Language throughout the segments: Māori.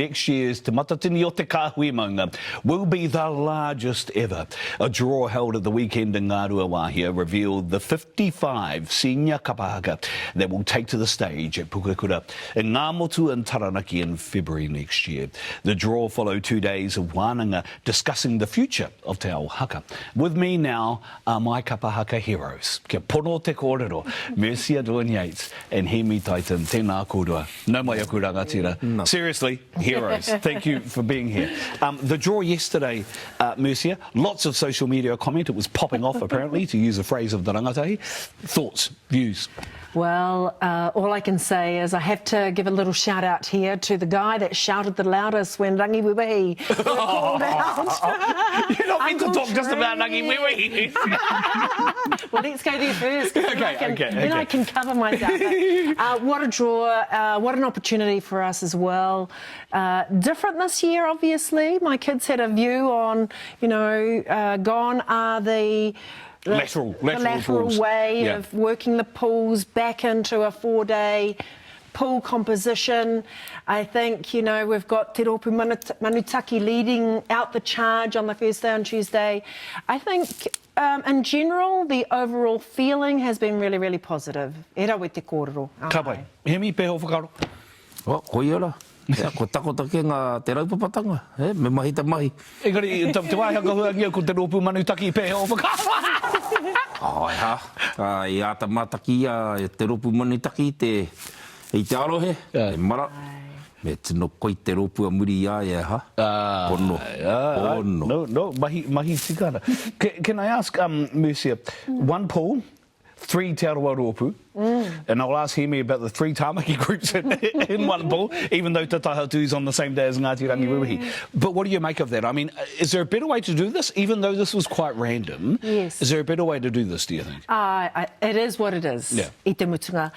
next year's Te Matatini o Te Kāhui Maunga will be the largest ever. A draw held at the weekend in Ngārua Wāhia revealed the 55 senior Kapahaka that will take to the stage at Pukekura in Ngā Motu and Taranaki in February next year. The draw followed 2 days of wānanga discussing the future of Te Ao Haka. With me now are my Kapahaka heroes. Kia pono te kōrero, Mercia Yates and Hemi Titan. Tēnā kōrua. No mai aku rangatira. No. Seriously, heroes. Thank you for being here. The draw yesterday, Mercia, lots of social media comment. It was popping off, apparently, to use a phrase of the rangatahi. Thoughts, views? Well, all I can say is I have to give a little shout out here to the guy that shouted the loudest when Rangi Wiwihi was called out. You're not meant to talk just about Rangi Wiwihi. Well, let's go there first. Then I can cover myself. What a draw, what an opportunity for us as well. Different this year, obviously. My kids had a view on, gone are the lateral way of working the pools back into a 4-day pool composition. I think, we've got Te Rōpū Manutaki leading out the charge on the first day on Tuesday. I think, in general, the overall feeling has been really, really positive. E rau e te kōrero. Ka pai. Hemi, pēho whakaro? Koi ora. Ko takota ke ngā te raupapatanga, me mahi te mahi. Engari, te wāhanga huangia ko Te Rōpū Manutaki pēho whakaro. Ai ha, i a te mataki a Te Rōpū Manutaki i te arohe, e mara. Me tino koi Te Rōpū a muri ia e ha. Pono. No, mahi tikana. Can I ask, Mercia, one pool, 3 Te Aroa Rōpū, and I'll ask Hemi about the 3 tāmaki groups in one pool, even though Te Tahatu's on the same day as Ngāti Rangi Wiwihi. But what do you make of that? I mean, is there a better way to do this, even though this was quite random? Yes. Is there a better way to do this, do you think? It is what it is, Yeah. I te mutunga.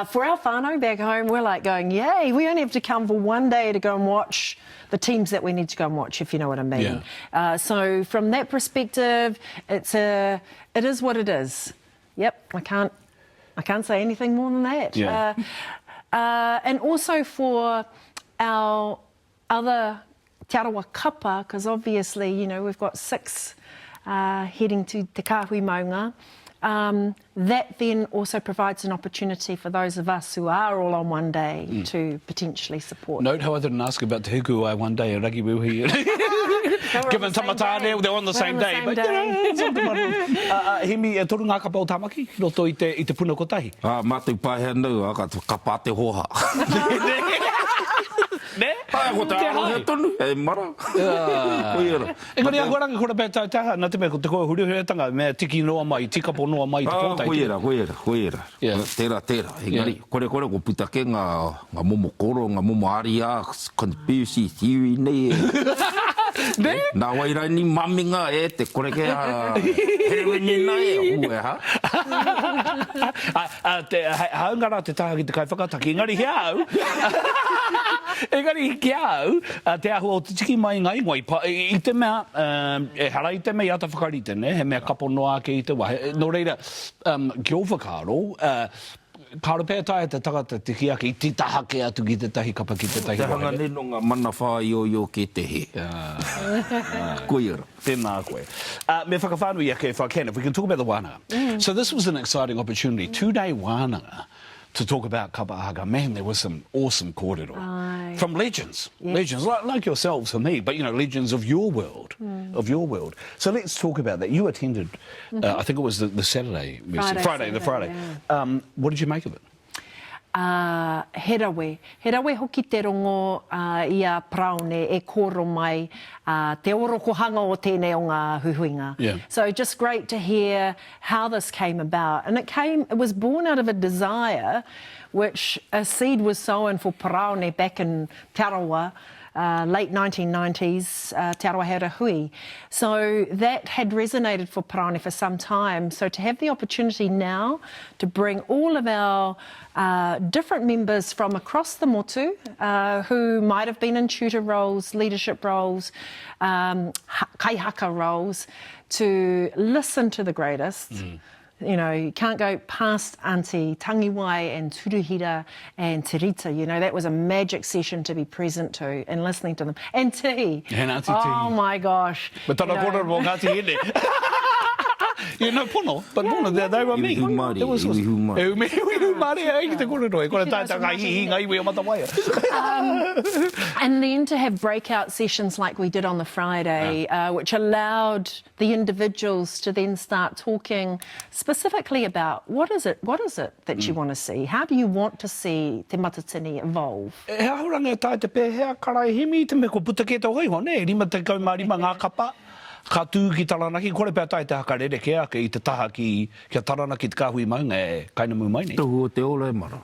For our whānau back home, we're like going, yay, we only have to come for 1 day to go and watch the teams that we need to go and watch, if you know what I mean. Yeah. So from that perspective, it is what it is. Yep, I can't say anything more than that. Yeah. And also for our other Te Arawa kapa, because obviously, we've got 6 heading to Te Kāhui Maunga. That then also provides an opportunity for those of us who are all on 1 day to potentially support. Note how I didn't ask about Te Huku 1 day in Rangi Wiwihi. Given Tamatane, they're on the same day. But Hemi, toru ngā kapa o tāmaki, roto i te puna kotahi? Mātou pāhea nau, ka kapa te hoha. Ne? Pai ko te arohe tonu, e mara. Koi ora. Engari, a koranga kora pēr tautaha, nā te mea ko te koe hurihuretanga, mea tiki noa mai, tikapo noa mai, te pōtai. Koi era. Tērā. Engari, kore ko puta ke ngā momo koro, ngā momo aria, conspiracy theory nei. Ne? Nā wairai ni maminga te kore ke heroine nei, ue ha? Haungara te taha ki te kai whakataki, engari kia au, te ahu o te tiki mai ngai ngoi, i te mea, e hara i te mea ata whakarite, ne? He mea kapo noa ke i te wahe. Nō reira, ki o whakaro, kāra pēr tae te tagata te hiaki, i titahake atu ki te tahi kapa ki te tahi wahe. Te hanga neno ngā mana whā io ke te he. Koi ora. Tēnā koe. Me whakawhānui ake if I can, if we can talk about the wānanga. So this was an exciting opportunity, 2-day wānanga, to talk about Kapahaka. Man, there was some awesome kōrero. From legends. Yes. Legends, like yourselves for me, but, legends of your world. So let's talk about that. You attended, I think it was the Saturday. Friday. Yeah. What did you make of it? He rawe hoki te rongo i a praone e koro mai te orokohanga o tēnei o ngā huhuinga. Yeah. So just great to hear how this came about. And it was born out of a desire which a seed was sown for praone back in Te Arawa, late 1990s, Te Arawa had a hui. So that had resonated for Praone for some time. So to have the opportunity now to bring all of our different members from across the motu, who might have been in tutor roles, leadership roles, kaihaka roles, to listen to the greatest, You know, you can't go past Auntie Tangiwai and Turuhira and Terita. You know, that was a magic session to be present to and listening to them. And Tihi. And Auntie Oh, Tihi. my gosh. But tāna kōrero mō Ngāti Ene. You know, pono, but pono, they were me. Iwi Māori, It was iwi Māori. Iwi Māori, ai ki te kōrero e, kore tātā ngā hihi ngā iwi o matawaia. And then to have breakout sessions like we did on the Friday, which allowed the individuals to then start talking specifically about what is it that you want to see? How do you want to see Te Matatini evolve? E hauranga e tāi te pēhea, karai Hemi, te me ko puta ke tau hoi hone, rima te kaumārima ngā kapa. Ka tū ki taranaki, kore pēr tai te haka rere ke ake i te taha ki taranaki Te Kāhui Maunga e kaina mū mai nei. Tohu o te ora e mara.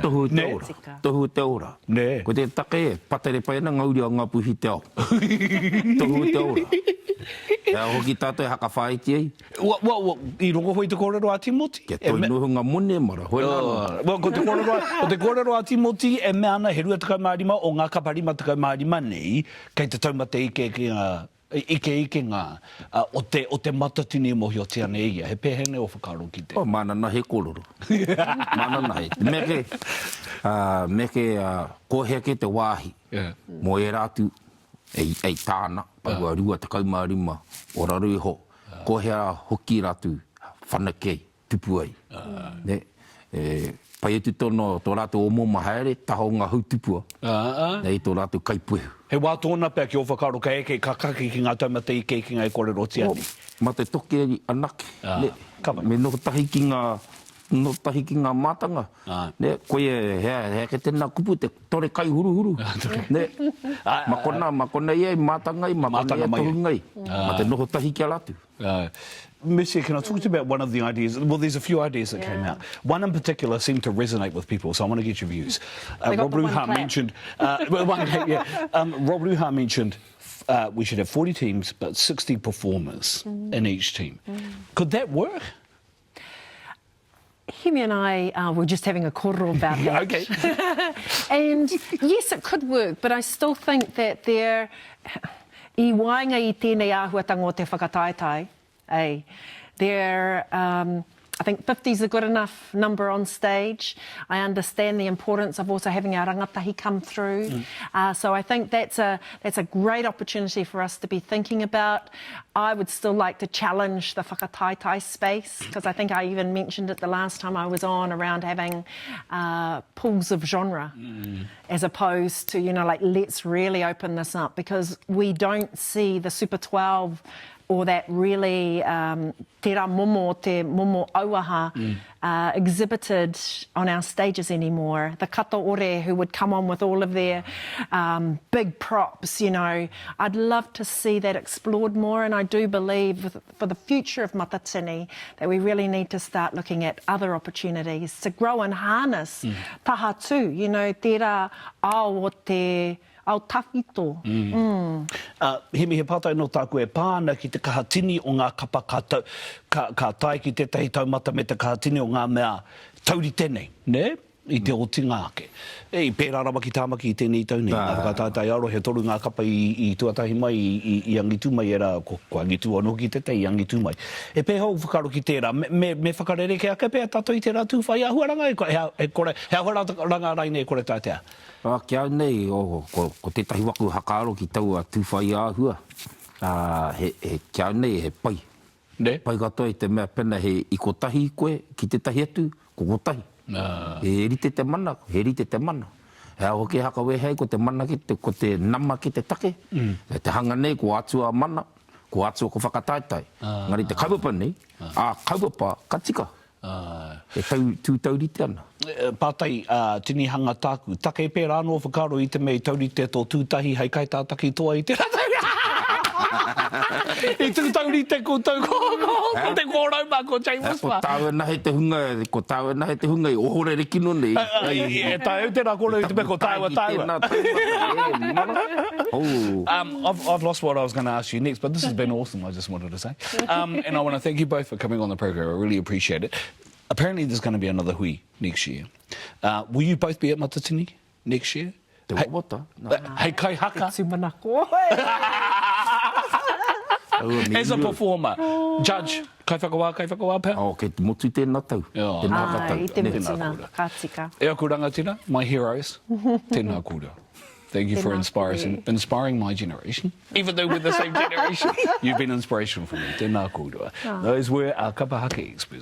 Tohu o te ora. Tohu o te ora. Ne. Ko te take e, patere pai na ngauri o ngā puhi te ao. Tohu o te ora. Ea hoki tātou e haka whaiti ei. I rongo hoi te kōrero a Timoti? Kia toi nohunga mone mara. Hoi nāna. Ko te kōrero a Timoti e mea ana he rua te kaumārima o ngā kaparima te kaumārima nei, kei te taumata ike ngā o te matatini mohi o te ane ia. He pēhene o whakaro ki te. Mana na he kōrero. Mana na he. Meke kohea ke te wāhi. Mo e rātu ei tāna. Paua rua te kaumārima o raru e ho. Kohea hoki rātu whanakei, tupu ai. Pai etu tono tō rātou omo mahaere, taho ngā hautupua. Nei tō rātou kaipuehu. He wā tōna pēr ki o whakaro ka eke kakaki ki ngā taumata ike ki ngā kōrero te ani. Ma te toke anake. Me no tahi ki ngā mātanga. Koe hea ke tēnā kupu te tore kai huru. Makona ia mātanga i, makona ia tohunga i. Ma te noho tahi ki a rātu. Mercia, can I talk to you about one of the ideas? Well, there's a few ideas that came out. One in particular seemed to resonate with people, so I want to get your views. Rob Ruha mentioned... Rob Ruha mentioned we should have 40 teams, but 60 performers in each team. Could that work? Hemi and I were just having a kōrero about that. Okay. And yes, it could work, but I still think that there... I wainga I tēnei āhuatanga o te whakataetai. I think 50 is a good enough number on stage. I understand the importance of also having our rangatahi come through. So I think that's a great opportunity for us to be thinking about. I would still like to challenge the whakataetai space, because I think I even mentioned it the last time I was on around having pools of genre, as opposed to, you know, like, let's really open this up, because we don't see the Super 12 or that really te rā momo, te momo auaha exhibited on our stages anymore. The kata ore who would come on with all of their big props, you know. I'd love to see that explored more, and I do believe for the future of Matatini that we really need to start looking at other opportunities to grow and harness taha tū, you know, te rā ao o te... Ao tawhito. Hemi, he pātai no tāku e pāna ki te kahatini o ngā kapa ka tai ki te tahi taumata me te kahatini o ngā mea tauri tēnei, ne? I te o tinga ake. I pērā rawa ki tāmaki i tēnei tau nei. Ngā whakatātai aro, he toru ngā kapa i tuatahi mai, i angitu mai era, ko angitu anō ki te i angitu mai. E pēhau whakaro ki tērā, me whakarere ke ake pēr tātou i tērā tūwhai ahuaranga, he ahuaranga raine e kore tātea. Kia nei, ko te tahi waku hakaaro ki tau a tūwhai āhua, he kia nei he pai. Ne? Pai katoa i te mea pena he i ko tahi koe, ki te tahi atu, ko tahi. He rite te mana, He hoki haka we hei ko te mana ki te, ko te nama ki te take. Te hanga nei ko atua mana, ko atua ko whakataetai. Ngari te kaupapa nei, kaupapa ka tika. E tūtaurite ana. Pātai, tini hanga tāku. Take pērā anō whakaro i te mei taurite tō tūtahi hei kai tātaki toa i te rata. I tūtaurite ko tau ko te kōrau mā ko James. Ko tāwe nahe te hunga i ohore re kino nei. E tāu tērā kōrau i te me ko tāua. I've lost what I was going to ask you next, but this has been awesome, I just wanted to say. And I want to thank you both for coming on the program. I really appreciate it. Apparently there's going to be another hui next year. Will you both be at Matatini next year? Te wawata? Hei kai haka? Tūmanako. As a performer, Judge, kai whakawā pēr? Oh, kei te motu tēnā tau. Tēnā katau. I te Ne. mutina, ka tika. E aku rangatira, my heroes, tēnā kūra. Thank you for Tēnā inspiring my generation. Even though we're the same generation, you've been inspirational for me. Tēnā kūra. Those were our Kapahaka experts.